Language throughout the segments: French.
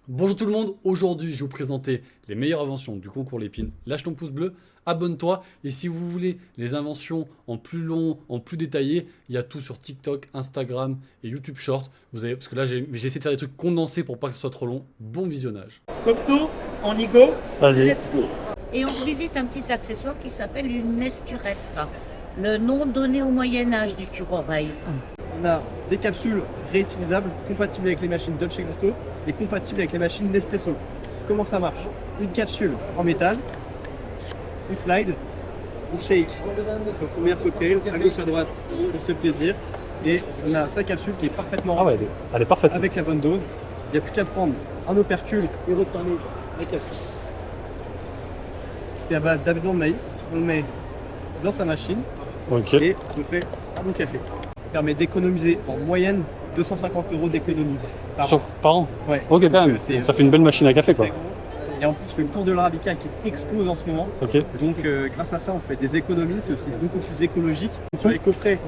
Bonjour tout le monde, aujourd'hui je vais vous présenter les meilleures inventions du concours Lépine. Lâche ton pouce bleu, abonne-toi et si vous voulez les inventions en plus long, en plus détaillé, il y a tout sur TikTok, Instagram et YouTube Short. Vous avez, parce que là j'ai essayé de faire des trucs condensés pour pas que ce soit trop long. Bon visionnage. Cocteau, on y go. Vas-y. Let's go. Et on visite un petit accessoire qui s'appelle une escurette, le nom donné au Moyen-Âge du cure-oreille. On a des capsules réutilisables, compatibles avec les machines Dolce Gusto et compatibles avec les machines Nespresso. Comment ça marche? Une capsule en métal, une slide, une shake pour son meilleur cocktail, à gauche à droite pour ce plaisir. Et on a sa capsule qui est parfaitement Ah ouais, elle est parfaite. avec la bonne dose. Il n'y a plus qu'à prendre un opercule et refermer la capsule. C'est à base d'amidon de maïs. On le met dans sa machine Ok. et on fait un bon café. Ça permet d'économiser en moyenne 250 € d'économie par an. Par an. Ouais. Ok, quand même. C'est- Ça fait une belle machine à café quoi. Et en plus, le cours de l'arabica qui explose en ce moment. Ok. Donc, grâce à ça, on fait des économies. C'est aussi beaucoup plus écologique. Sur les coffrets,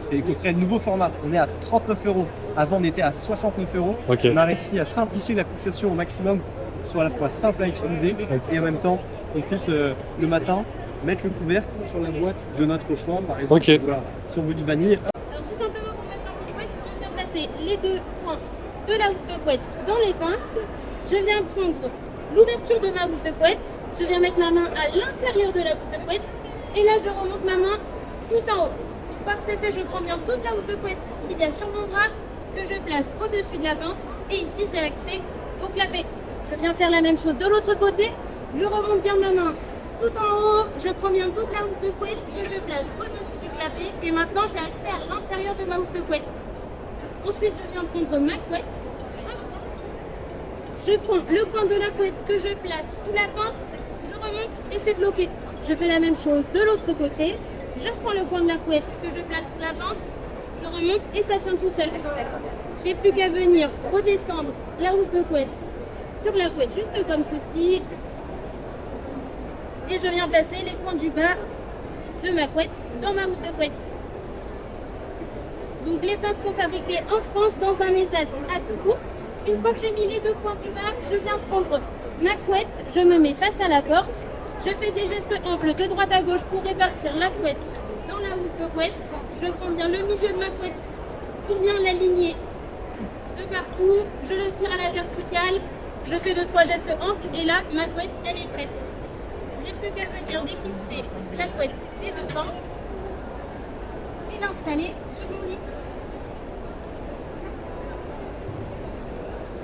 c'est les coffrets de nouveau format. On est à 39 €. Avant, on était à 69 €. Ok. On a réussi à simplifier la conception au maximum, pour que ce soit à la fois simple à utiliser et en même temps, on puisse le matin mettre le couvercle sur la boîte de notre choix. Par exemple, Ok. voilà. Si on veut du vanille, Alors tout simplement pour mettre dans cette couette, on vient placer les deux points de la housse de couette dans les pinces. Je viens prendre l'ouverture de ma housse de couette, je viens mettre ma main à l'intérieur de la housse de couette et là je remonte ma main tout en haut. Une fois que c'est fait, je prends bien toute la housse de couette qu'il y a sur mon bras que je place au-dessus de la pince et ici j'ai accès au clapet. Je viens faire la même chose de l'autre côté, je remonte bien ma main tout en haut, je prends bien toute la housse de couette que je place au-dessus du clapet et maintenant j'ai accès à l'intérieur de ma housse de couette. Ensuite, je viens prendre ma couette. Je prends le coin de la couette que je place sous la pince, je remonte et c'est bloqué. Je fais la même chose de l'autre côté. Je reprends le coin de la couette que je place sous la pince, je remonte et ça tient tout seul. J'ai plus qu'à venir redescendre la housse de couette sur la couette, juste comme ceci. Et je viens placer les coins du bas de ma couette dans ma housse de couette. Donc les pinces sont fabriquées en France dans un ESAT à Tours. Une fois que j'ai mis les deux coins du bas, je viens prendre ma couette, je me mets face à la porte. Je fais des gestes amples de droite à gauche pour répartir la couette dans la housse de couette. Je prends bien le milieu de ma couette pour bien l'aligner de partout. Je le tire à la verticale. Je fais 2-3 gestes amples et là, ma couette, elle est prête. J'ai plus qu'à venir déclipser la couette des deux pinces et l'installer sur mon lit.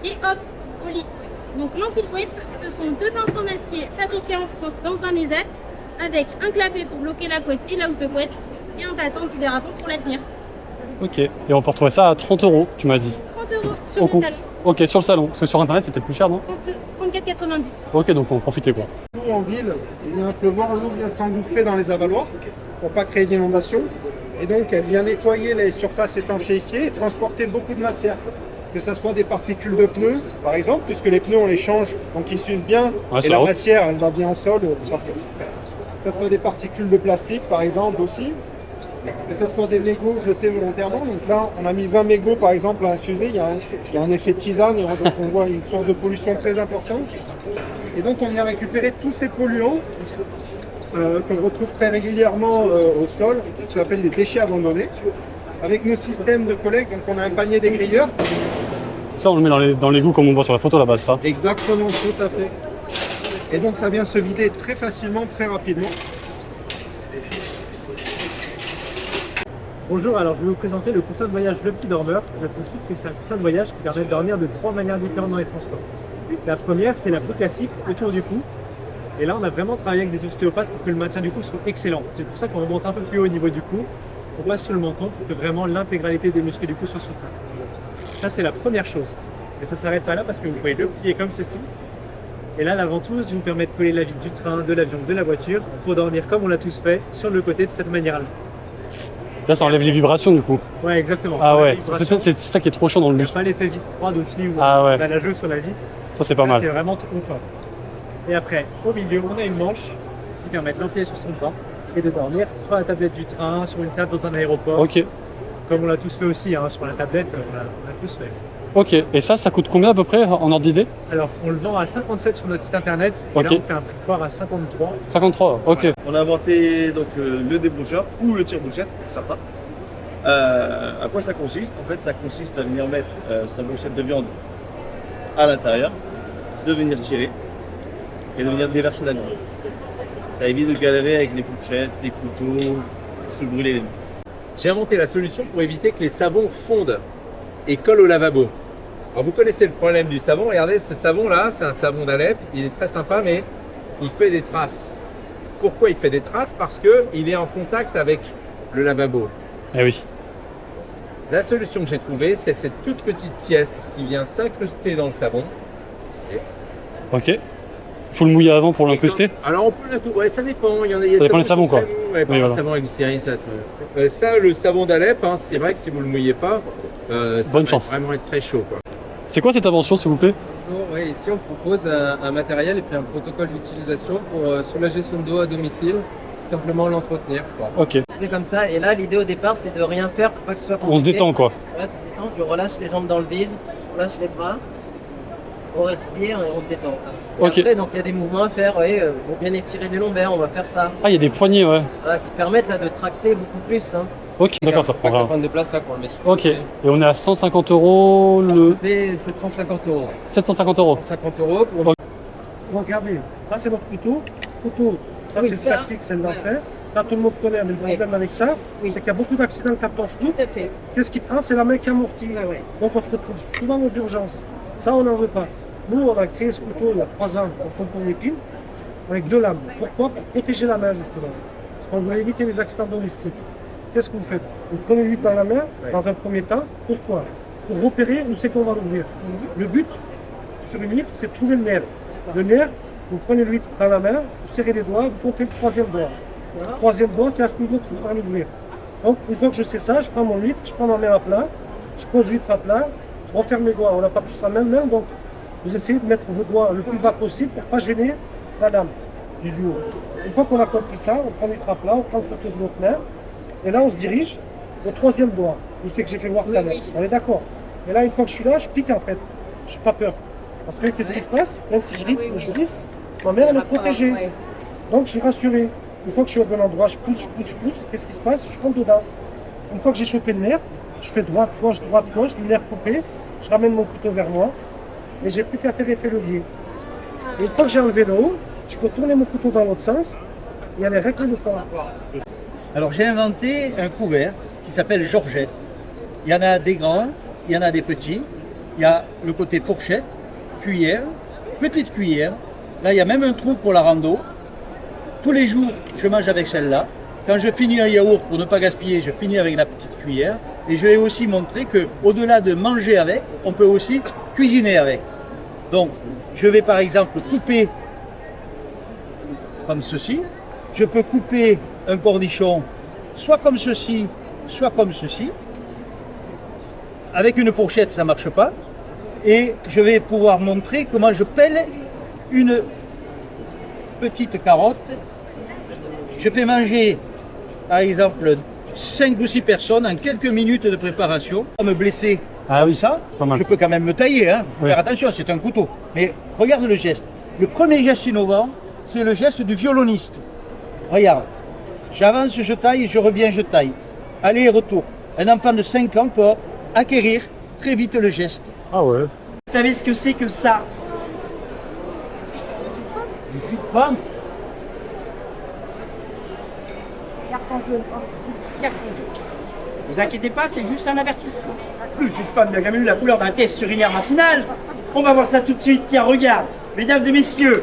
Et hop, au lit. Donc l'enfile-couette, ce sont deux pinces en acier fabriquées en France dans un ESAT avec un clapet pour bloquer la couette et la housse de couette et un bâton antidérapant pour la tenir. Ok. Et on peut retrouver ça à 30 €, tu m'as dit. 30 € sur Au le coup. salon. Ok, sur le salon. Parce que sur internet c'est peut-être plus cher, non? 34,90. Ok, donc on profiter quoi. Nous, en ville, il vient pleuvoir, l'eau vient s'engouffrer dans les avaloirs pour pas créer d'inondation. Et donc, elle vient nettoyer les surfaces étanchéifiées et transporter beaucoup de matière. Que ce soit des particules de pneus, par exemple, puisque les pneus, on les change, donc ils s'usent bien. Ouais, et ça la va. matière, elle va bien au sol. Parfait. Que ce soit des particules de plastique, par exemple, aussi. Que ce soit des mégots jetés volontairement. Donc là, on a mis 20 mégots, par exemple, à infuser. Il y a un effet tisane, et donc on voit une source de pollution très importante. Et donc, on vient récupérer tous ces polluants qu'on retrouve très régulièrement au sol, qui s'appellent des déchets abandonnés. Avec nos systèmes de collecte, donc on a un panier dégrilleur. Ça on le met dans l'égout comme on voit sur la photo là-bas, ça. Exactement, tout à fait. Et donc ça vient se vider très facilement, très rapidement. Bonjour, alors je vais vous présenter le coussin de voyage Le Petit Dormeur. Le principe, c'est que c'est un coussin de voyage qui permet de dormir de 3 manières différentes dans les transports. La première, c'est la plus classique, autour du cou. Et là, on a vraiment travaillé avec des ostéopathes pour que le maintien du cou soit excellent. C'est pour ça qu'on remonte un peu plus haut au niveau du cou. On passe sur le menton pour que vraiment l'intégralité des muscles du cou soit soutenue. Ça, c'est la première chose. Et ça ne s'arrête pas là parce que vous pouvez le plier comme ceci. Et là, la ventouse vous permet de coller la vitre du train, de l'avion, de la voiture pour dormir comme on l'a tous fait sur le côté de cette manière-là. Là ça enlève les vibrations du coup. Ouais, exactement. Ah Ça, la ouais, vibration, c'est ça qui est trop chiant dans le il n'y a muscle. pas l'effet vitre froide aussi où Ah ouais. on a la jeu sur la vitre. Ça c'est pas Là, mal. c'est vraiment tout confort. Et après, au milieu, on a une manche qui permet de l'enfiler sur son bras et de dormir sur la tablette du train, sur une table dans un aéroport. Ok. Comme on l'a tous fait aussi, hein, sur la tablette, on a tous fait. Ok, et ça coûte combien à peu près en ordre d'idée? Alors, on le vend à 57 sur notre site internet. Et Ok. là, on fait un prix foire à 53. 53, ok. On a inventé donc le déboucheur ou le tire-bouchette pour certains. À quoi ça consiste? En fait, ça consiste à venir mettre sa brochette de viande à l'intérieur, de venir tirer et de venir déverser la viande. Ça évite de galérer avec les fourchettes, les couteaux, se brûler les mains. J'ai inventé la solution pour éviter que les savons fondent et collent au lavabo. Alors vous connaissez le problème du savon, regardez ce savon là, c'est un savon d'Alep, il est très sympa mais il fait des traces. Pourquoi il fait des traces? Parce qu'il est en contact avec le lavabo. Eh oui. La solution que j'ai trouvée, c'est cette toute petite pièce qui vient s'incruster dans le savon. Ok. Faut le mouiller avant pour l'incruster? Alors on peut l'incruster, ouais, ça dépend. Il y en a, Ça dépend des savons, quoi. Ouais, Oui, voilà. Le savon avec glycérine, ça, le savon d'Alep, hein, c'est vrai que si vous le mouillez pas, ça Bonne va chance. vraiment être très chaud, quoi. C'est quoi cette invention, s'il vous plaît? Oui, ici on propose un matériel et puis un protocole d'utilisation pour soulager son dos à domicile, simplement l'entretenir. Ok. On fait comme ça et là l'idée au départ c'est de rien faire pour pas que ce soit On se compliqué. détend, quoi. Ouais, tu te détends, tu relâches les jambes dans le vide, on lâche les bras, on respire et on se détend. Et Ok. après donc il y a des mouvements à faire, pour bien étirer les lombaires, on va faire ça. Ah, il y a des poignées, ouais. Voilà, qui permettent là de tracter beaucoup plus. Hein. Ok, d'accord, ça Faut pas que prendra. prenne de place là pour le mettre. Ok. Et on est à 150 euros le. Ça fait 750 euros. 750 euros. 150 euros pour Bon, regardez, ça c'est notre couteau. Couteau, ça Oui, c'est ça. classique, c'est de l'enfer. Ça tout le monde connaît, mais le Oui. problème avec ça, Oui. c'est qu'il y a beaucoup d'accidents quand on se loupe. Tout à fait. Qu'est-ce qui prend? C'est la main qui amortit. Ouais, ouais. Donc on se retrouve souvent aux urgences. Ça, on n'en veut pas. Nous, on a créé ce couteau il y a 3 ans pour concours l'épine, avec 2 lames. Pourquoi? Pour protéger la main, justement. Parce qu'on voulait éviter les accidents domestiques. Qu'est-ce que vous faites? Vous prenez l'huile dans la main, dans un premier temps. Pourquoi? Pour repérer où c'est qu'on va l'ouvrir. Le but, sur une huître, c'est de trouver le nerf. Le nerf, vous prenez l'huître dans la main, vous serrez les doigts, vous comptez le troisième doigt. Le troisième doigt, c'est à ce niveau qu'il faudra l'ouvrir. Donc, une fois que je sais ça, je prends mon huître, je prends ma main à plat, je pose l'huître à plat, je referme mes doigts. On n'a pas tous la même main, donc vous essayez de mettre vos doigts le plus bas possible pour ne pas gêner la lame du duo. Une fois qu'on a compris ça, on prend l'huître à plat, on prend le couteau de l'autre main, et là on se dirige au troisième doigt. Où c'est que j'ai fait voir tout à l'heure. On est d'accord? Et là, une fois que je suis là, je pique en fait. Je n'ai pas peur. Parce que qu'est-ce qui se passe? Même si je rythme, je glisse, ma mère elle est protégée. Donc je suis rassuré. Une fois que je suis au bon endroit, je pousse. Qu'est-ce qui se passe? Je rentre dedans. Une fois que j'ai chopé le nerf, je fais droite, gauche, le nerf coupé, je ramène mon couteau vers moi et j'ai plus qu'à faire effet levier. Et une fois que j'ai enlevé le haut, je peux tourner mon couteau dans l'autre sens et aller régler le fond. Alors j'ai inventé un couvert qui s'appelle Georgette. Il y en a des grands, il y en a des petits. Il y a le côté fourchette, cuillère, petite cuillère. Là il y a même un trou pour la rando. Tous les jours je mange avec celle-là. Quand je finis un yaourt, pour ne pas gaspiller, je finis avec la petite cuillère. Et je vais aussi montrer que au-delà de manger avec, on peut aussi cuisiner avec. Donc je vais par exemple couper comme ceci. Je peux couper un cornichon soit comme ceci, soit comme ceci. Avec une fourchette, ça ne marche pas. Et je vais pouvoir montrer comment je pèle une petite carotte. Je fais manger, par exemple, 5 ou 6 personnes en quelques minutes de préparation. Pas me blesser Ah oui, ça, pas mal. je peux quand même me tailler. Hein. Oui. Faire attention, c'est un couteau. Mais regarde le geste. Le premier geste innovant, c'est le geste du violoniste. Regarde. J'avance, je taille, je reviens, je taille. Aller et retour. Un enfant de 5 ans peut acquérir très vite le geste. Ah ouais. Vous savez ce que c'est que ça? Du jus de pomme? Carton jaune. Carton jaune. Vous inquiétez pas, c'est juste un avertissement. Le jus de pomme n'a jamais eu la couleur d'un test urinaire matinal. On va voir ça tout de suite. Tiens, regarde, mesdames et messieurs,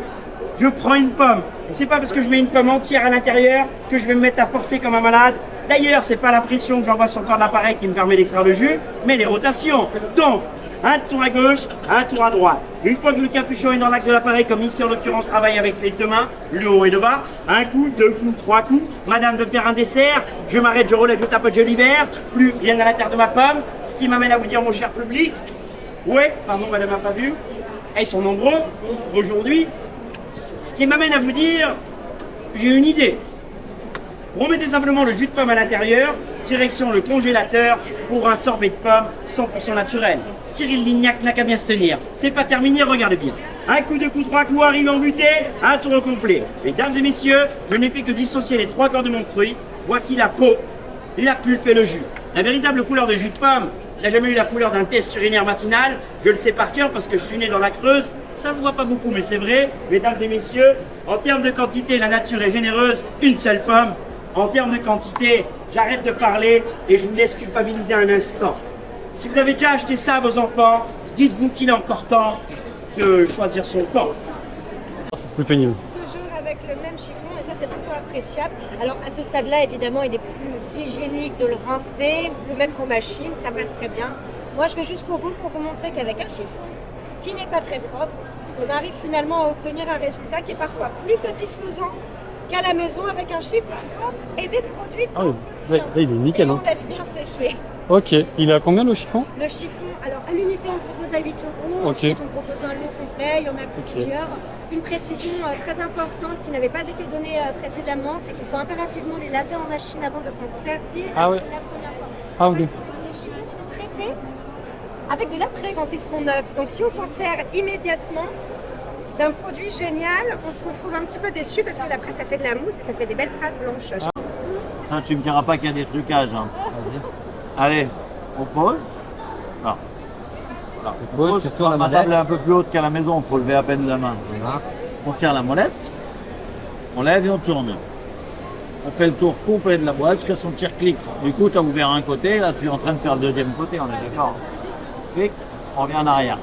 je prends une pomme. Et c'est pas parce que je mets une pomme entière à l'intérieur que je vais me mettre à forcer comme un malade. D'ailleurs, c'est pas la pression que j'envoie sur le corps de l'appareil qui me permet d'extraire le jus, mais les rotations. Donc, un tour à gauche, un tour à droite. Une fois que le capuchon est dans l'axe de l'appareil, comme ici en l'occurrence, travaille avec les deux mains, le haut et le bas. Un coup, 2 coups, 3 coups. Madame veut faire un dessert. Je m'arrête, je relève, je tapote, je libère. Plus rien à l'intérieur de ma pomme. Ce qui m'amène à vous dire, mon cher public. Ouais, pardon, madame n'a pas vu. Ils sont nombreux aujourd'hui. Ce qui m'amène à vous dire, j'ai une idée. Remettez simplement le jus de pomme à l'intérieur, direction le congélateur, pour un sorbet de pomme 100% naturel. Cyril Lignac n'a qu'à bien se tenir. C'est pas terminé, regardez bien. Un coup, deux coups, trois coups, arrivé en butée, un tour au complet. Mesdames et messieurs, je n'ai fait que dissocier les 3 quarts de mon fruit. Voici la peau, la pulpe et le jus. La véritable couleur de jus de pomme n'a jamais eu la couleur d'un test urinaire matinal. Je le sais par cœur parce que je suis né dans la Creuse. Ça se voit pas beaucoup, mais c'est vrai. Mesdames et messieurs, en termes de quantité, la nature est généreuse. Une seule pomme. En termes de quantité, j'arrête de parler et je vous laisse culpabiliser un instant. Si vous avez déjà acheté ça à vos enfants, dites-vous qu'il est encore temps de choisir son camp. Plus pénible. Toujours avec le même chiffon, et ça c'est plutôt appréciable. Alors à ce stade-là, évidemment, il est plus hygiénique de le rincer, de le mettre en machine, ça passe très bien. Moi, je vais jusqu'au bout pour vous montrer qu'avec un chiffon qui n'est pas très propre, on arrive finalement à obtenir un résultat qui est parfois plus satisfaisant qu'à la maison avec un chiffon propre et des produits d'entretien. Là, il est nickel. Et on laisse bien sécher. Ok, il est à combien le chiffon? Le chiffon, alors à l'unité on propose à 8 €, ensuite on propose un lot complet, il y en a plusieurs. Une précision très importante qui n'avait pas été donnée précédemment, c'est qu'il faut impérativement les laver en machine avant de s'en servir Ah ouais. la première fois. Ah ok. Les chiffons sont traités avec de l'après quand ils sont neufs. Donc si on s'en sert immédiatement d'un produit génial, on se retrouve un petit peu déçu parce que l'après ça fait de la mousse et ça fait des belles traces blanches. Ça, tu me diras pas qu'il y a des trucages. Hein. Allez, on pose. Voilà. Voilà. On pose. Ma table est un peu plus haute qu'à la maison, il faut lever à peine la main. Voilà. On serre la molette, on lève et on tourne. On fait le tour complet de la boîte jusqu'à son tir clic. Du coup, tu as ouvert un côté, là tu es en train de faire le deuxième côté, on est d'accord. Clic, on revient en arrière.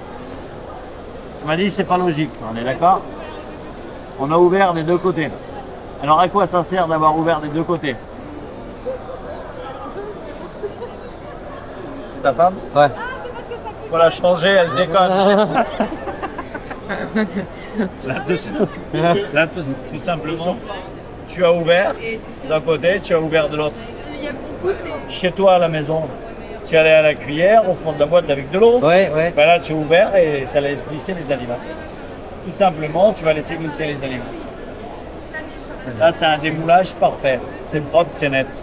On m'a dit c'est pas logique, on est d'accord. On a ouvert des deux côtés. Alors à quoi ça sert d'avoir ouvert des deux côtés? Ta femme? Ouais. Faut la changer, elle déconne. Là, tout simplement, tu as ouvert d'un côté, tu as ouvert de l'autre. Chez toi à la maison, tu allais à la cuillère, au fond de la boîte avec de l'eau. Ouais, ouais. Ben là, tu as ouvert et ça laisse glisser les aliments. Tout simplement, tu vas laisser glisser les aliments. Ça, c'est un démoulage parfait. C'est propre, c'est net.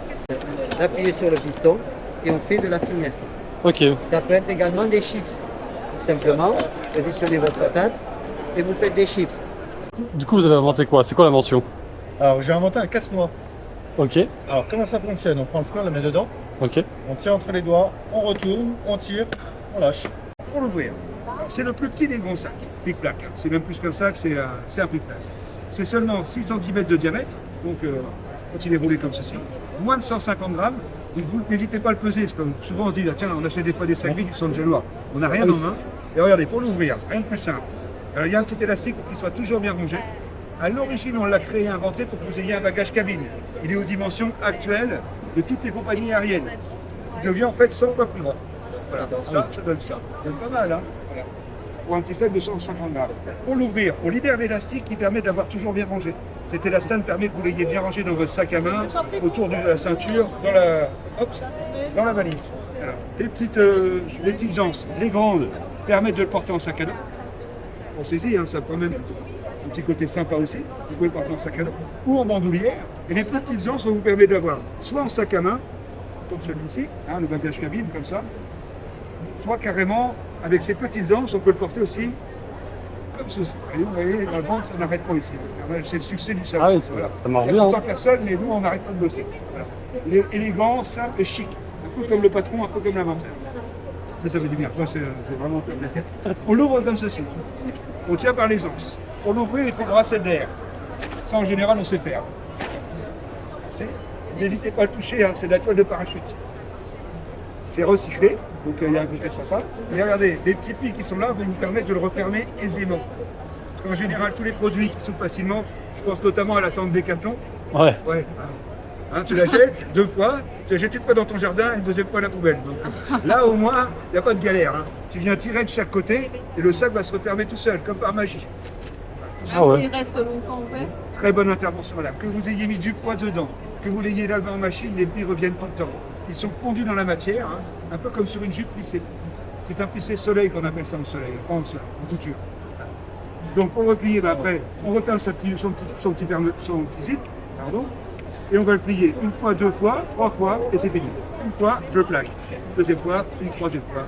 Appuyez sur le piston et on fait de la finesse. Ok. Ça peut être également des chips. Tout simplement, positionnez votre patate et vous faites des chips. Du coup, vous avez inventé quoi? C'est quoi l'invention? Alors, j'ai inventé un casse-noix. Ok. Alors, comment ça fonctionne? On prend le fruit, on le met dedans. Ok. On tient entre les doigts, on retourne, on tire, on lâche. Pour l'ouvrir, c'est le plus petit des grands sacs, pic-plac. C'est même plus qu'un sac, c'est un pic-plac. C'est seulement 6 cm de diamètre, donc quand il est roulé comme ceci, moins de 150 grammes. Donc vous n'hésitez pas à le peser, parce que souvent on se dit, ah, tiens, on achète des fois des sacs vides qui sont déjà lourds. On n'a rien en main. Et regardez, pour l'ouvrir, rien de plus simple. Alors, il y a un petit élastique pour qu'il soit toujours bien rangé. À l'origine, on l'a créé et inventé pour que vous ayez un bagage cabine. Il est aux dimensions actuelles de toutes les compagnies aériennes. Il devient en fait 100 fois plus grand. Voilà, ça donne ça. C'est pas mal, hein, voilà. Pour un petit sac de 150 grammes. Pour l'ouvrir, on libère l'élastique qui permet de l'avoir toujours bien rangé. Cet élastane permet que vous l'ayez bien rangé dans votre sac à main, autour de la ceinture, dans la valise. Voilà. Les petites anses, les grandes, permettent de le porter en sac à dos. Pensez-y, hein, ça peut même un petit côté sympa aussi. Vous pouvez le porter en sac à dos ou en bandoulière. Et les plus petites anses, ça vous permet de l'avoir soit en sac à main, comme celui-ci, hein, le bagage cabine, comme ça, soit carrément, avec ces petites anses, on peut le porter aussi comme ceci. Vous voyez, la vente, ça n'arrête pas ici. C'est le succès du salon. Ah oui, voilà. ça marche Il y a bien. pourtant personne, mais nous, on n'arrête pas de bosser. Voilà. Il est élégant, simple et chic. Un peu comme le patron, un peu comme l'inventaire. Ça fait du bien. Moi, c'est vraiment un plaisir. On l'ouvre comme ceci. On tient par les anses. Pour l'ouvrir, il faut brasser de l'air. Ça, en général, on sait faire. N'hésitez pas à le toucher, hein, c'est de la toile de parachute. C'est recyclé, donc il y a un côté sympa. Et regardez, les petits plis qui sont là vont vous permettre de le refermer aisément. Parce qu'en général, tous les produits qui s'ouvrent facilement, je pense notamment à la tente Décathlon. Ouais. Ouais. Hein, tu la jettes 2 fois, tu la jettes une fois dans ton jardin et une deuxième fois à la poubelle. Donc, là, au moins, il n'y a pas de galère. Hein. Tu viens tirer de chaque côté et le sac va se refermer tout seul, comme par magie. Ah ouais. Il reste longtemps ouvert. Très bonne intervention là. Que vous ayez mis du poids dedans, que vous l'ayez lavé en machine, les plis reviennent tout le temps. Ils sont fondus dans la matière, hein, un peu comme sur une jupe plissée. C'est un plissé soleil qu'on appelle ça en soleil, pas en couture. Donc pour replier, après, on referme son petit zip, pardon. et on va le plier une fois, 2 fois, 3 fois, et c'est fini. Une fois, je plaque. Deuxième fois, une troisième fois.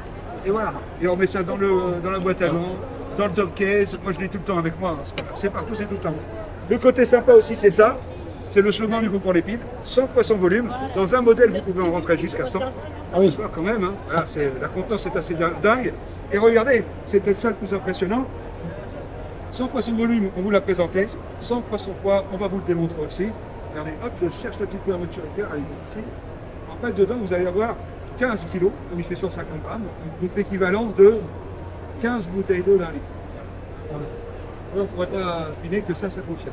Et voilà. Et on met ça dans la boîte à gants, dans le top case. Moi, je l'ai tout le temps avec moi. C'est partout, c'est tout le temps. Le côté sympa aussi, c'est ça. C'est le slogan du concours l'épine. 100 fois son volume. Dans un modèle, vous pouvez en rentrer jusqu'à 100. Ah oui. Quand même. Hein. Voilà, la contenance est assez dingue. Et regardez, c'est peut-être ça le plus impressionnant. 100 fois son volume, on vous l'a présenté. 100 fois son poids, on va vous le démontrer aussi. Regardez, hop, je cherche le petit fermeture éclair, elle est ici. En fait, dedans, vous allez avoir 15 kg, comme il fait 150 grammes, donc l'équivalent de 15 bouteilles d'eau d'un litre. On ne pourrait pas deviner que ça fonctionne.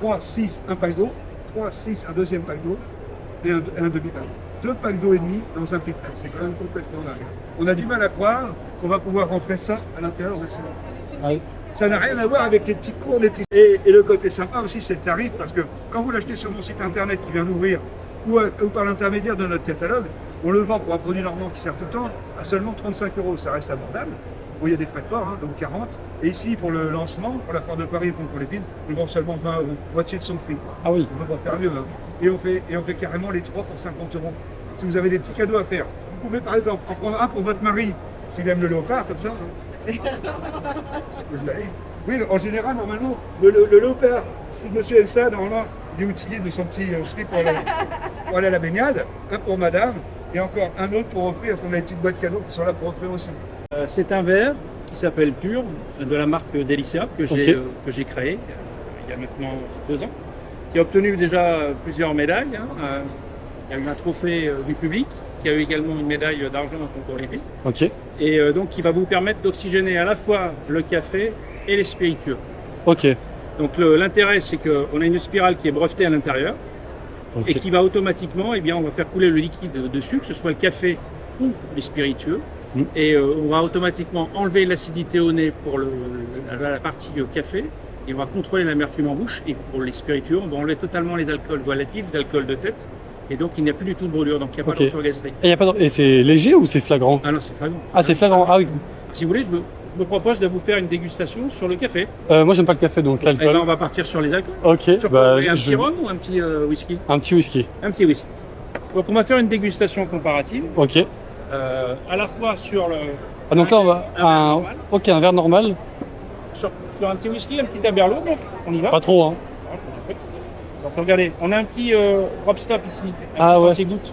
3, 6, un pack d'eau, 3, 6, un deuxième pack d'eau et un demi-pack. 2 packs d'eau et demi dans un pic. C'est quand même complètement dingue. On a du mal à croire qu'on va pouvoir rentrer ça à l'intérieur de ces. Ça n'a rien à voir avec les petits cours, les petits... Et le côté sympa aussi, c'est le tarif, parce que quand vous l'achetez sur mon site internet qui vient d'ouvrir, ou par l'intermédiaire de notre catalogue, on le vend pour un produit normand qui sert tout le temps à seulement 35 €. Ça reste abordable. Bon, il y a des frais de port, hein, donc 40. Et ici, pour le lancement, pour la foire de Paris et pour l'épine, on vend seulement 20 €, moitié de son prix. Ah oui. On ne peut pas faire mieux. Hein. Et on fait carrément les 3 pour 50 €. Si vous avez des petits cadeaux à faire, vous pouvez par exemple en prendre un pour votre mari, s'il aime le léopard, comme ça. Hein. Oui, en général, normalement, le léopard, si monsieur aime ça, normalement, il est outillé de son petit slip pour aller à la baignade, un pour madame, et encore un autre pour offrir, parce qu'on a des petites boîtes cadeaux qui sont là pour offrir aussi. C'est un verre qui s'appelle Pur, de la marque Delicia, que j'ai créé il y a maintenant 2 ans, qui a obtenu déjà plusieurs médailles. Hein. Il y a eu un trophée du public, qui a eu également une médaille d'argent au concours olympique. Ok. Et donc qui va vous permettre d'oxygéner à la fois le café et les spiritueux. Ok. Donc l'intérêt, c'est qu'on a une spirale qui est brevetée à l'intérieur et qui va automatiquement, eh bien, on va faire couler le liquide dessus, que ce soit le café ou les spiritueux. Et on va automatiquement enlever l'acidité au nez pour la partie café, et on va contrôler l'amertume en bouche. Et pour les spiritueux, on va enlever totalement les alcools volatils, les alcools de tête. Et donc il n'y a plus du tout de brûlure, donc il n'y a pas d'odeur gastrique. Et c'est léger ou c'est flagrant? Ah non, c'est flagrant. Ah, c'est flagrant, ah oui. Si vous voulez, je me propose de vous faire une dégustation sur le café. Moi j'aime pas le café, donc l'alcool. Et là on va partir sur les alcools. Ok. Un petit rhum ou un petit whisky? Un petit whisky. Un petit whisky. Donc on va faire une dégustation comparative. Ok. À la fois sur le... Ah donc là on va... un verre normal. Sur un petit whisky, un petit taberlo, donc on y va. Pas trop, hein. Donc regardez, on a un petit drop stop ici, un petit goutte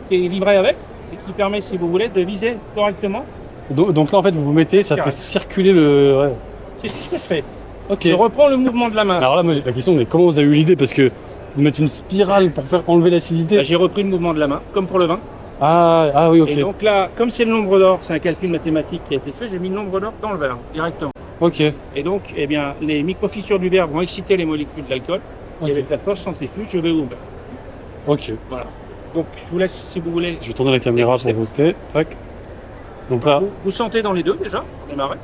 qui est livré avec et qui permet, si vous voulez, de viser correctement. Donc là en fait vous mettez, ça fait circuler le... Ouais. C'est tout ce que je fais. Ok. Je reprends le mouvement de la main. Alors là moi la question, mais comment vous avez eu l'idée? Parce que vous mettez une spirale pour faire enlever l'acidité. J'ai repris le mouvement de la main, comme pour le vin. Ah oui, ok. Et donc là, comme c'est le nombre d'or, c'est un calcul mathématique qui a été fait, j'ai mis le nombre d'or dans le verre, directement. Ok. Et donc, eh bien, les micro-fissures du verre vont exciter les molécules d'alcool. Et avec la force centrifuge, je vais ouvrir. Ok. Voilà. Donc, je vous laisse, si vous voulez... Je vais tourner la caméra pour booster. Tac. Donc là... Vous sentez dans les deux, déjà, démarrer.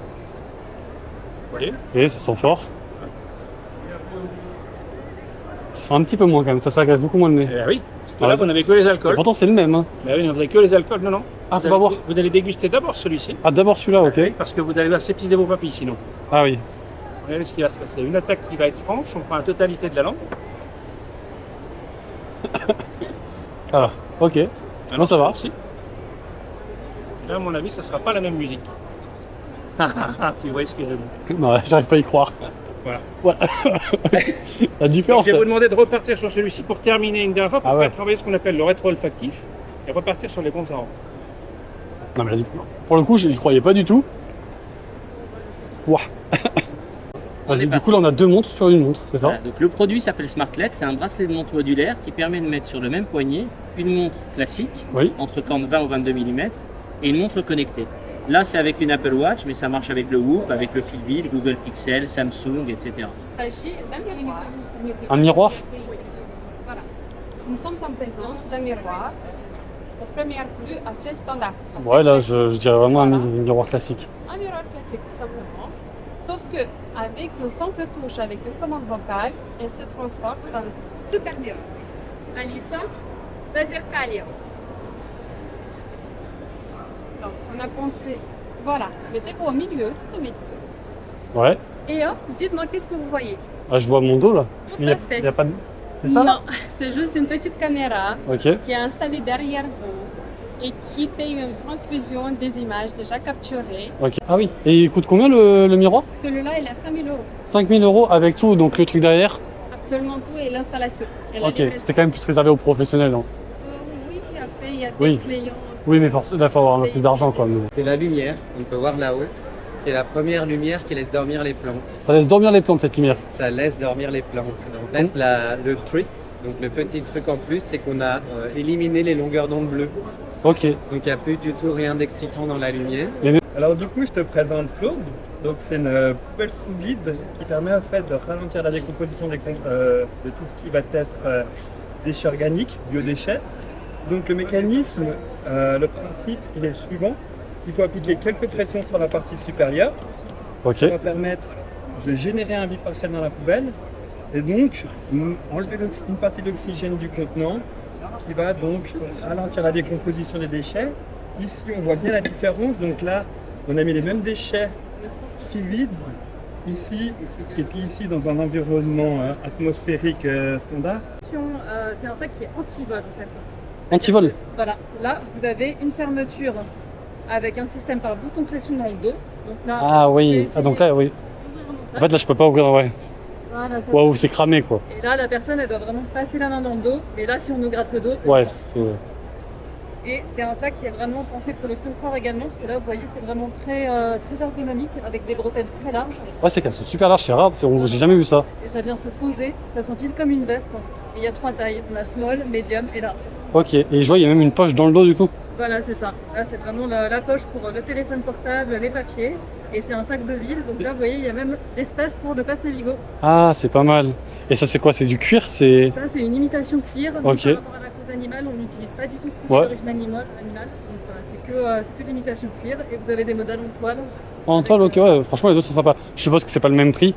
Vous voyez? Et ça sent fort. Ça sent un petit peu moins quand même, ça agresse beaucoup moins le nez. Oui, parce que là, vous n'avez que les alcools. Pourtant, c'est le même. Hein. Mais oui, vous n'avez que les alcools, non. Ah, faut pas boire. Vous allez déguster d'abord celui-ci. Ah, d'abord celui-là, ok. Oui, parce que vous allez aseptiser vos papilles, sinon. Ah oui. Regardez ce qui va se passer. Une attaque qui va être franche, on prend la totalité de la langue. Ça va, ok. Non, ça va. Aussi. Là, à mon avis, ça ne sera pas la même musique. Si vous voyez ce que je veux dire. Non, j'arrive pas à y croire. Voilà. La différence. Donc, je vais vous demander de repartir sur celui-ci pour terminer une dernière fois, pour faire travailler ce qu'on appelle le rétro-olfactif et repartir sur les bons arômes. Non, mais pour le coup, je n'y croyais pas du tout. Ouah. Du coup, là, on a 2 montres sur une montre, c'est ça? Voilà, donc le produit s'appelle SmartLED, c'est un bracelet de montre modulaire qui permet de mettre sur le même poignet une montre classique, entre cornes 20 ou 22 mm, et une montre connectée. Là, c'est avec une Apple Watch, mais ça marche avec le Whoop, avec le Fitbit, Google Pixel, Samsung, etc. Un miroir? Voilà. Nous sommes en présence d'un miroir au premier flux assez standard. Ouais, là, je dirais vraiment un miroir classique. Un miroir classique, tout simplement. Sauf que avec une simple touche, avec une commande vocale, elle se transforme dans un super miroir. Alissa, Zazirkalia. Donc, on a pensé, voilà, mettez-vous au milieu, tout au milieu. Ouais. Et hop, dites-moi qu'est-ce que vous voyez. Ah, je vois mon dos là. Tout à fait. Il n'y a pas de... C'est ça là Non, c'est juste une petite caméra Ok. qui est installée derrière vous et qui fait une transfusion des images déjà capturées. Ok. Ah oui. Et il coûte combien le miroir? Celui-là, il est à 5 000 euros. 5 000 euros avec tout, donc le truc derrière. Absolument tout et l'installation. Et la Ok, livraison. c'est quand même plus réservé aux professionnels. Hein. Oui, après, il y a des Oui. clients. Oui, mais forcément, il faut avoir un peu plus d'argent quoi. Mais... C'est la lumière, on peut voir là-haut. C'est la première lumière qui laisse dormir les plantes. Ça laisse dormir les plantes cette lumière. Ça laisse dormir les plantes. En fait, le trick, donc le petit truc en plus, c'est qu'on a éliminé les longueurs d'onde bleues. Ok. Donc il n'y a plus du tout rien d'excitant dans la lumière. Alors du coup, je te présente Claude. Donc c'est une poubelle sous vide qui permet en fait de ralentir la décomposition de tout ce qui va être déchets organiques, biodéchets. Donc le mécanisme, le principe, il est le suivant. Il faut appliquer quelques pressions sur la partie supérieure. Ok. Ça va permettre de générer un vide partiel dans la poubelle et donc enlever une partie de l'oxygène du contenant qui va donc ralentir la décomposition des déchets. Ici, on voit bien la différence. Donc là, on a mis les mêmes déchets si vides ici et puis ici dans un environnement atmosphérique standard. C'est un sac qui est anti-vol en fait. Anti-vol. Voilà, là vous avez une fermeture avec un système par bouton pression dans le dos. Donc là, Ah vous oui. pouvez Ah donc là, oui. essayer- En fait, là, je peux pas ouvrir, ouais. Voilà, ça- Waouh, c'est cramé quoi. Et là, la personne, elle doit vraiment passer la main dans le dos. Et là, si on nous gratte le dos, Ouais, c'est. et c'est un sac qui est vraiment pensé pour le confort également, parce que là, vous voyez, c'est vraiment très, très ergonomique, avec des bretelles très larges. Ouais, c'est qu'elles sont super larges, c'est rare. J'ai jamais vu ça. Et ça vient se poser, ça s'enfile comme une veste. Et il y a 3 tailles. On a small, medium et large. Ok. Et je vois, il y a même une poche dans le dos du coup. Voilà, c'est ça. Là, c'est vraiment la poche pour le téléphone portable, les papiers. Et c'est un sac de ville. Donc là, vous voyez, il y a même l'espace pour le passe Navigo. Ah, c'est pas mal. Et ça, c'est quoi? C'est du cuir? C'est. Ça, c'est une imitation cuir. Donc, Ok. par rapport à la cause animale, on n'utilise pas du tout de Ouais. d'origine animale. Donc voilà, c'est que de l'imitation cuir. Et vous avez des modèles en toile. En toile, ok, ouais. Franchement, les deux sont sympas. Je suppose que c'est pas le même prix.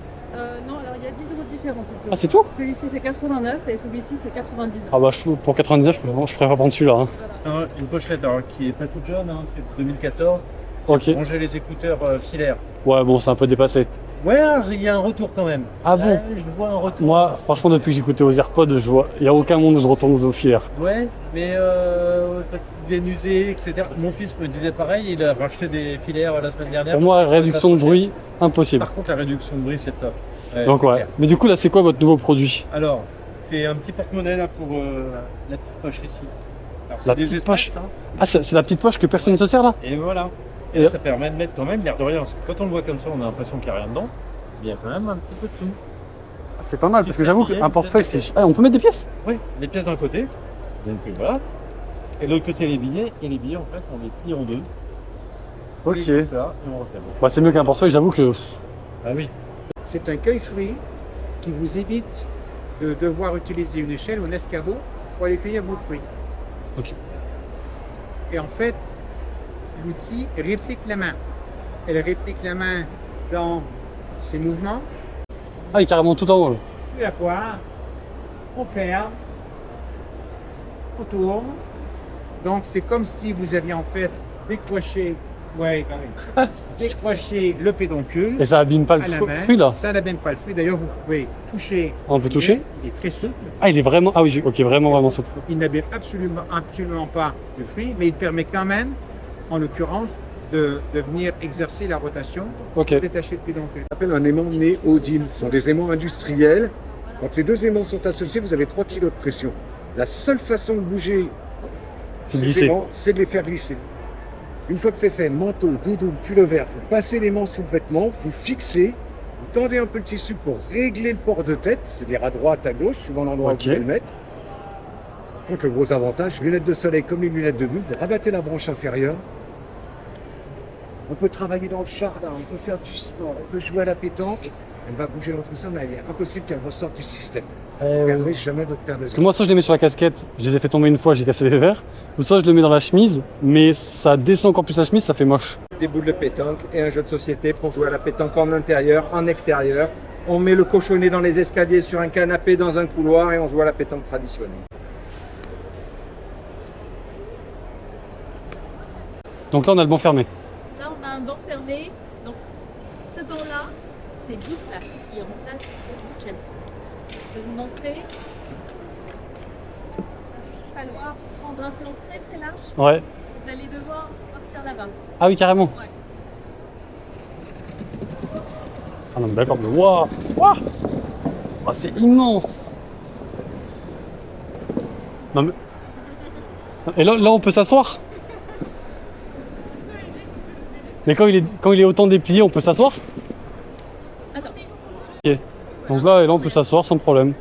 Non, alors il y a 10 euros de différence. en fait. Ah, c'est tout? Celui-ci, c'est 89 et celui-ci, c'est 99. Ah bah, pour 99, je préfère prendre celui-là. Hein. Une pochette alors, qui est pas toute jeune, hein, c'est de 2014. C'est Ok. pour ranger les écouteurs filaires. Ouais, bon, c'est un peu dépassé. Ouais, alors, il y a un retour quand même. Ah bon? Je vois un retour. Moi, franchement, depuis que j'écoutais aux AirPods, il n'y a aucun monde où je retourne aux filaires. Ouais, mais quand ils deviennent usés, etc. Mon fils me disait pareil, il a racheté des filaires la semaine dernière. Pour moi, réduction de bruit, impossible. Par contre, la réduction de bruit, c'est top. Donc c'est ouais. clair. Mais du coup, là, c'est quoi votre nouveau produit? Alors, c'est un petit porte-monnaie là pour la petite poche ici. Alors, c'est La des petite espaces, poche. hein. Ah, c'est la petite poche que personne ne se sert là? Et voilà. Et Et ça permet de mettre quand même l'air de rien. Parce que quand on le voit comme ça, on a l'impression qu'il n'y a rien dedans. Il y a quand même un petit peu de sous. C'est pas mal, Si parce que ça j'avoue y est, qu'un portefeuille, peut-être c'est. Ah, on peut mettre des pièces? Oui, les pièces d'un côté. Donc voilà. Et de l'autre côté, les billets. Et les billets, en fait, on les plie en deux. Ok. Et ça, et on refait. Bah, c'est mieux qu'un portefeuille, j'avoue que. Ah oui. C'est un cueille-fruit qui vous évite de devoir utiliser une échelle ou un escabeau pour aller cueillir vos fruits. Ok. Et en fait, l'outil réplique la main. Elle réplique la main dans ses mouvements. Ah, il est carrément tout en haut là. Puis la poire, on ferme, on tourne. Donc c'est comme si vous aviez en fait décroché, ouais, quand même, décroché le pédoncule. Et ça abîme pas le à la fruit, main. là? Ça n'abîme pas le fruit. D'ailleurs, vous pouvez toucher. On peut toucher? Il est très souple. Ah, il est vraiment. Ah oui, ok, vraiment souple. Il n'abîme absolument pas le fruit, mais il permet quand même, en l'occurrence, de venir exercer la rotation Ok. pour détacher le pédoncule. On appelle un aimant néodyme. Ce sont des aimants industriels. Quand les deux aimants sont associés, vous avez 3 kg de pression. La seule façon de bouger C'est ces glisser. aimants, c'est de les faire glisser. Une fois que c'est fait, manteau, doudoune, pull vert, vous passez l'aimant sous le vêtement, vous fixez, vous tendez un peu le tissu pour régler le port de tête, c'est-à-dire à droite, à gauche, suivant l'endroit où vous voulez le mettre. Par contre, le gros avantage, lunettes de soleil comme les lunettes de vue, vous rabattez la branche inférieure. On peut travailler dans le jardin, on peut faire du sport, on peut jouer à la pétanque. Elle va bouger dans tout ça, mais il est impossible qu'elle ressorte du système. Vous ne perdrez jamais votre paire de Parce que moi, soit je les mets sur la casquette, je les ai fait tomber une fois, j'ai cassé les verres, ou soit je le mets dans la chemise, mais ça descend encore plus la chemise, ça fait moche. Des boules de pétanque et un jeu de société pour jouer à la pétanque en intérieur, en extérieur. On met le cochonnet dans les escaliers sur un canapé dans un couloir et on joue à la pétanque traditionnelle. Donc là, on a le banc fermé. Là, on a un banc fermé. Donc, ce banc-là, c'est 12 places. Il remplace 12 chaises. Je vais vous montrer. Il va falloir prendre un plan très très large. Ouais. Vous allez devoir partir là-bas. Ah oui, carrément. Ouais. Ah non, mais d'accord, mais waouh! Waouh! Oh, c'est immense! Non mais. Et là on peut s'asseoir? Mais quand il est autant déplié, on peut s'asseoir? Attends. Ok. Donc là on peut s'asseoir sans problème.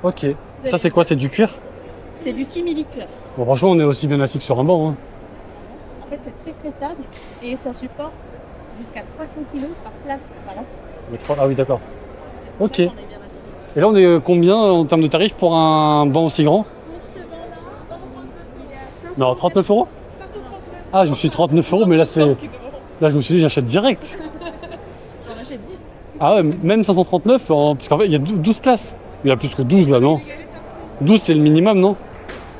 Ok. Ça c'est quoi? C'est du cuir? C'est du simili-cuir. Bon, franchement, on est aussi bien assis que sur un banc. Hein. En fait, c'est très très stable et ça supporte jusqu'à 300 kg par place par assise. Ah oui, d'accord. Ok. Et là, on est combien en termes de tarifs pour un banc aussi grand? Non, 39 €? Ah, je me suis dit 39 €, mais là, c'est. Là, je me suis dit, j'achète direct. J'en achète 10. Ah ouais, même 539, parce qu'en fait, il y a 12 places. Il y a plus que 12 là, non? 12, c'est le minimum, non?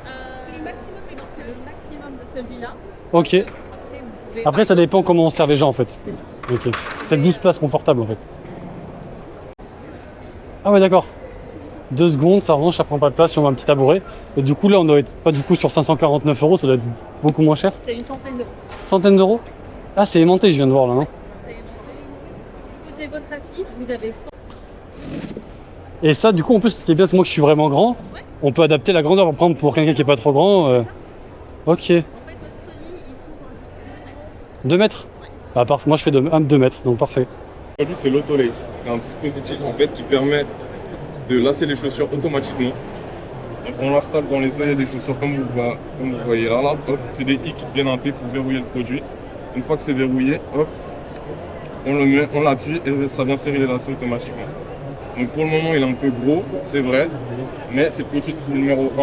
C'est le maximum, mais c'est le maximum de celui-là. Ok. Après, ça dépend comment on sert les gens en fait. C'est ça. Ok. C'est 12 places confortables en fait. Ah ouais, d'accord. 2 secondes, ça range, ça prend pas de place si on a un petit tabouret. Et du coup, là, on doit être pas du coup sur 549 €, ça doit être beaucoup moins cher. C'est une centaine d'euros. Centaine d'euros? Ah, c'est aimanté, je viens de voir là, non? C'est aimanté. Vous posez votre assise, vous avez soit. Et ça, du coup, en plus, ce qui est bien, c'est moi que je suis vraiment grand. Ouais. On peut adapter la grandeur, par exemple, pour quelqu'un qui est pas trop grand. Ok. En fait, notre lit, il s'ouvre jusqu'à 2 mètres. 2 mètres? Ouais. Bah, parfait. Moi, je fais 2 mètres, donc parfait. Aujourd'hui, c'est l'autolace. C'est un dispositif en fait qui permet de lasser les chaussures automatiquement. On l'installe dans les œillets des chaussures comme vous voyez là. Hop, c'est des i qui deviennent un T pour verrouiller le produit. Une fois que c'est verrouillé, hop, on le met, on l'appuie et ça vient serrer les lacets automatiquement. Donc pour le moment, il est un peu gros, c'est vrai, mais c'est le produit numéro 1.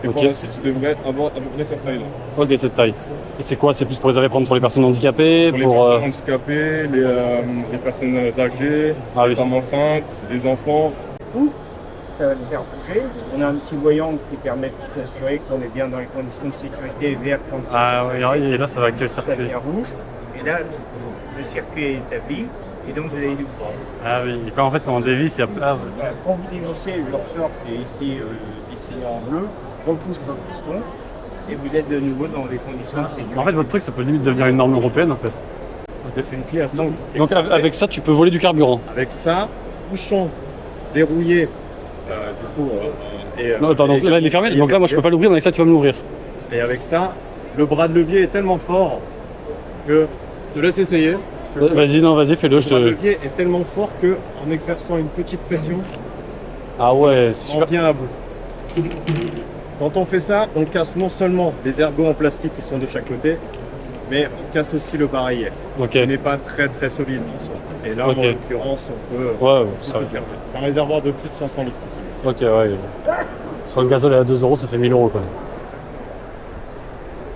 Et Ok. par la suite, il devrait avoir à peu près cette taille-là. Ok, cette taille. Et c'est quoi? C'est plus pour les répondre pour les personnes handicapées? Pour les personnes handicapées, les personnes âgées, les femmes enceintes, les enfants. Ça va le faire bouger. On a un petit voyant qui permet de s'assurer qu'on est bien dans les conditions de sécurité vert quand c'est Ah oui, et là, ça va activer le ça circuit. devient rouge. Et là, le circuit est établi. Et donc, vous avez du courant. Ah oui, et quand en fait, quand on dévisse, il y a. Ah, ouais. Voilà, quand vous dévissez le ressort qui est ici dessiné en bleu, repousse votre piston et vous êtes de nouveau dans les conditions de sécurité. En fait, votre truc, ça peut limite devenir une norme européenne en fait. C'est une clé à 100. Donc avec ça, tu peux voler du carburant. Avec ça, bouchon verrouillé, Non, attends, donc là, il est fermé. Donc là, moi, je peux pas l'ouvrir, mais avec ça, tu vas me l'ouvrir. Et avec ça, le bras de levier est tellement fort que je te laisse essayer. Vas-y, non, vas-y, fais-le. Le bras de levier est tellement fort que, en exerçant une petite pression, Ah ouais, c'est on super. vient à bout. Quand on fait ça, on casse non seulement les ergots en plastique qui sont de chaque côté, mais on casse aussi le barillet, qui n'est pas très très solide en soi. Et là, Ok. en l'occurrence, on peut, ça se va. servir. C'est un réservoir de plus de 500 litres, celui-ci. Ok, ouais. Sur le gazole à 2 €, ça fait 1000 € quoi.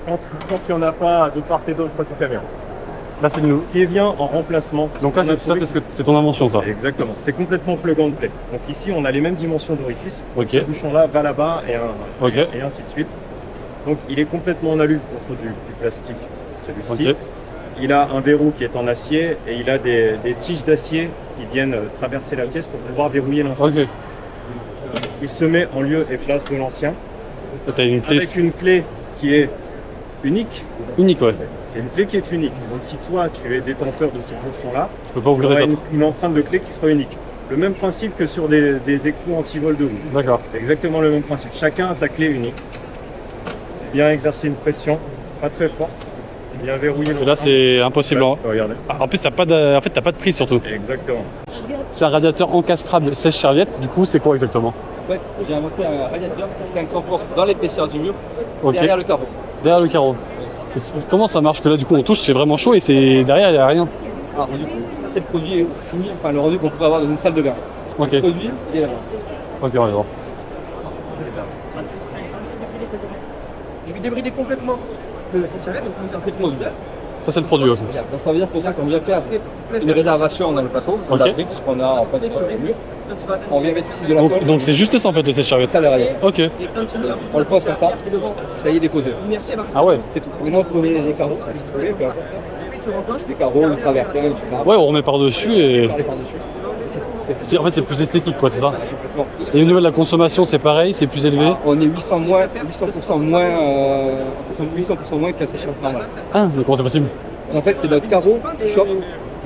Quand il n'y en a pas de part et d'autre du camion. Là, c'est nous. Ce qui vient en remplacement. Donc là, ça, c'est ton invention, ça. Exactement. C'est complètement plug and play. Donc ici, on a les mêmes dimensions d'orifice. Ok. Ce bouchon-là va là-bas Ok. et ainsi de suite. Donc il est complètement en alu contre du plastique, celui-ci. Ok. Il a un verrou qui est en acier et il a des tiges d'acier qui viennent traverser la pièce pour pouvoir verrouiller l'ancien. Ok. Il se met en lieu et place de l'ancien. T'as une clé. Avec une clé qui est unique. Unique, ouais. C'est une clé qui est unique. Donc si toi tu es détenteur de ce bouchon-là, Tu peux pas ouvrir les auras autres. une empreinte de clé qui sera unique. Le même principe que sur des écrous anti-vol de roue. D'accord. C'est exactement le même principe. Chacun a sa clé unique. Bien exercer une pression, pas très forte. Bien verrouiller. Et là, c'est impossible. Ouais, regardez. En plus, t'as pas de prise surtout. Exactement. C'est un radiateur encastrable sèche-serviette. Du coup, c'est quoi exactement? En fait, j'ai inventé un radiateur qui s'incorpore dans l'épaisseur du mur, Ok. derrière le carreau. Derrière le carreau. Comment ça marche? Que là, du coup, on touche, c'est vraiment chaud et c'est derrière, il n'y a rien. Alors, du coup, ça c'est le produit fini, enfin le rendu qu'on pourrait avoir dans une salle de bain. Ok. Le produit, il est là-bas. Ok, on va voir. Je vais débrider complètement cette charrette, donc ça c'est le produit. Ça, c'est le produit. Ok. Donc ça veut dire que ça, comme j'ai fait après une réservation dans le plateau, parce qu'on Ok. a pris tout ce qu'on a en fait sur le mur, on vient mettre ici de la colle. Donc c'est juste ça en fait, le sèche-serviette. Ça le radiateur. Ok. On le pose comme ça y est déposé. Ah ouais. C'est tout. Maintenant, vous prenez les carreaux, se recoche. Des carreaux, le travertin, etc. Ouais, on remet par-dessus et... Par-dessus. En fait, c'est plus esthétique, quoi, c'est ça. Et au niveau de la consommation, c'est pareil, c'est plus élevé. On est 800% moins qu'un séchage normal. Ah, mais comment c'est possible? En fait, c'est notre carreau qui chauffe,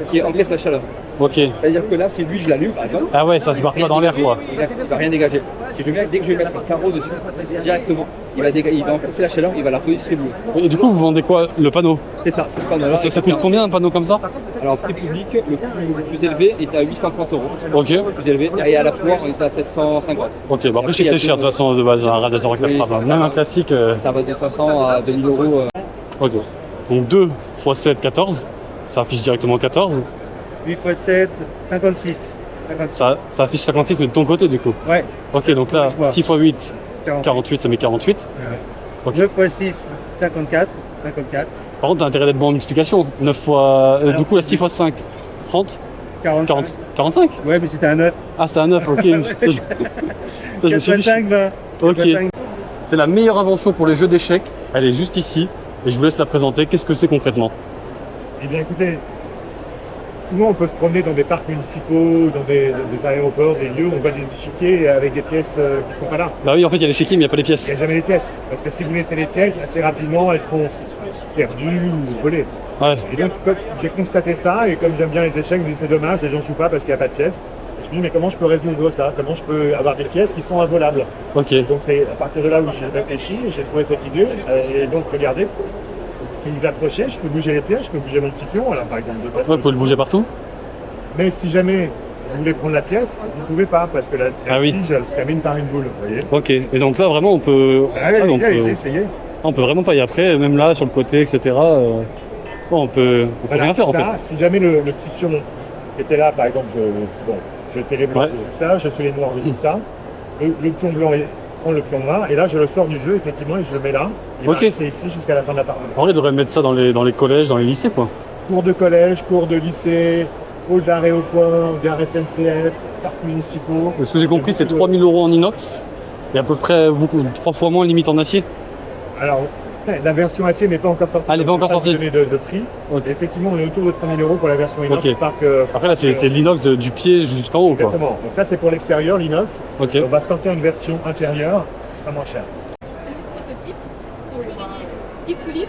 qui encaisse la chaleur. Ok. C'est-à-dire que là, si lui, je l'allume, par exemple. Ah ouais, ça se barre pas dans l'air, quoi. Il va rien dégager. Si je mets, dès que je vais mettre un carreau dessus, directement, il va encaisser la chaleur, il va la redistribuer. Et du coup, vous vendez quoi? Le panneau? C'est ça, c'est ce panneau-là. Ça coûte combien un panneau comme ça? Alors, prix public, le plus élevé est à 830 €. Ok. Le plus élevé. Et à la foire, on est à 750. Ok, bah après, je sais que c'est cher de toute façon, de base, un radiateur avec la frappe. Même un classique. Ça va de 500 à 2000 €. Ok. Donc 2 x 7, 14. Ça affiche directement 14. 8 x 7, 56. Ça affiche 56, mais de ton côté du coup. Ouais. Ok, donc là, 6 x 8, 48, ça met 48. Ouais. 9 x 6, 54. Par contre, t'as intérêt d'être bon en multiplication. 9 fois. Du coup, là, 6 x 5, 30. 45. Ouais, mais c'était un 9. Ah, c'était un 9, ok. 85, 20. Ok. C'est la meilleure invention pour les jeux d'échecs. Elle est juste ici. Et je vous laisse la présenter. Qu'est-ce que c'est concrètement? Eh bien écoutez, souvent on peut se promener dans des parcs municipaux, dans des aéroports, des lieux où on voit des échiquiers avec des pièces qui ne sont pas là. Bah oui, en fait il y a l'échiquier mais il n'y a pas les pièces. Il n'y a jamais les pièces. Parce que si vous laissez les pièces, assez rapidement elles seront perdues ou volées. Ouais. Et donc j'ai constaté ça et comme j'aime bien les échecs, je me dis c'est dommage, les gens ne jouent pas parce qu'il n'y a pas de pièces. Et je me dis mais comment je peux résoudre ça? Comment je peux avoir des pièces qui sont involables? Ok. Donc c'est à partir de là où j'ai réfléchi, j'ai trouvé cette idée. Et donc regardez. Si vous approchez, je peux bouger les pièces, je peux bouger mon petit pion, alors par exemple. Ouais, vous pouvez le bouger partout. Mais si jamais vous voulez prendre la pièce, vous ne pouvez pas parce que la tige, elle se termine par une boule, vous voyez. Ok, et donc là vraiment on peut... Essayez. On peut vraiment pas y après, même là sur le côté, etc. On peut rien faire en fait. Si jamais le petit pion était là, par exemple, je téléblanc, ça, je suis les noirs, je dis ça, le pion blanc prend le pion noir, et là je le sors du jeu effectivement et je le mets là. Et ok. c'est ici jusqu'à la fin de la partie. En vrai, ils devraient mettre ça dans les collèges, dans les lycées quoi. Cours de collège, cours de lycée, hall d'aéroport, gare SNCF, parcs municipaux. Ce que j'ai compris, c'est 3 000 € en inox et à peu près 3 fois moins limite en acier. Alors, la version acier n'est pas encore sortie. Ah, elle n'est pas encore sortie. Je vais donner de prix. Okay. Effectivement, on est autour de 3 000 € pour la version inox. Okay. Après, là, c'est l'inox du pied jusqu'en haut. Exactement. Quoi. Donc, ça, c'est pour l'extérieur, l'inox. Okay. On va sortir une version intérieure qui sera moins chère. C'est le prototype. Donc, il coulisse,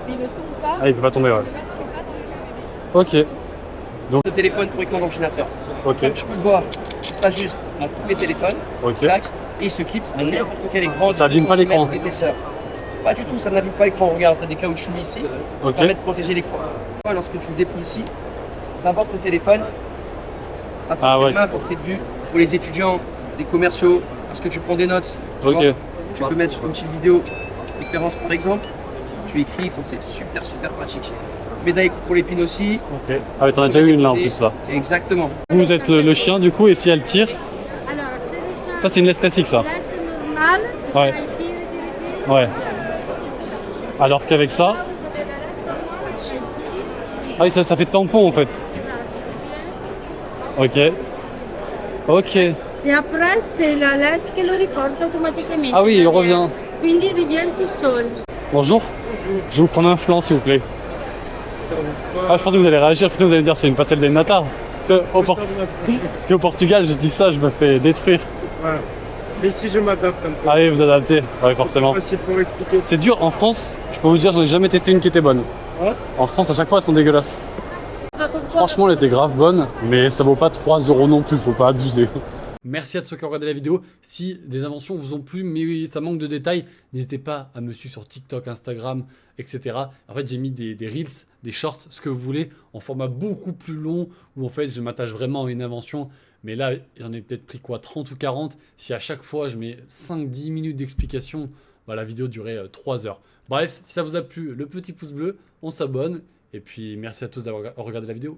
mais il ne tombe pas. Ah, il ne peut pas tomber, ouais. Il ne masque pas dans le bébé. Ok. Donc, le téléphone pour écran d'ordinateur. Ok. Comme tu peux le voir, il s'ajuste à tous les téléphones. Ok. Clac, et il se clipse à n'importe quel écran. Ça n'abîme pas l'écran. Pas du tout, ça n'abîme pas l'écran. Regarde, tu as des caoutchoucs ici qui permettent de protéger l'écran. Lorsque tu le déplies ici, n'importe ton téléphone, à portée de main, à portée de vue, pour les étudiants, les commerciaux, lorsque tu prends des notes, tu peux mettre sur une petite vidéo, référence par exemple, tu écris, c'est super pratique. Médaille pour l'épine aussi. Ok. Ah ouais, t'en as déjà eu une là en plus là. Exactement. Vous êtes le chien du coup et si elle tire, ça c'est une laisse classique ça. Ouais. Ouais. Alors qu'avec ça, ah oui, ça fait tampon en fait. Ok. Ok. Et après, c'est la laisse qui le reporte automatiquement. Ah oui, il revient. Quindi revient tout seul. Bonjour. Je vais vous prendre un flan s'il vous plaît. Ah, je pensais que vous allez réagir, je pensais que vous allez me dire c'est une pastel del Natar. Parce qu'au Portugal, je dis ça, je me fais détruire. Ouais. Mais si je m'adapte un peu. Ah oui, vous adaptez, oui forcément. C'est facile pour expliquer. C'est dur en France, je peux vous dire, j'en ai jamais testé une qui était bonne. Ouais. En France, à chaque fois, elles sont dégueulasses. Franchement, elle était grave bonne, mais ça vaut pas 3 € non plus, faut pas abuser. Merci à tous ceux qui ont regardé la vidéo. Si des inventions vous ont plu, mais ça manque de détails, n'hésitez pas à me suivre sur TikTok, Instagram, etc. En fait, j'ai mis des reels, des shorts, ce que vous voulez, en format beaucoup plus long, où en fait, je m'attache vraiment à une invention. Mais là, j'en ai peut-être pris quoi, 30 ou 40. Si à chaque fois, je mets 5-10 minutes d'explication, bah, la vidéo durait 3 heures. Bref, si ça vous a plu, le petit pouce bleu, on s'abonne. Et puis, merci à tous d'avoir regardé la vidéo.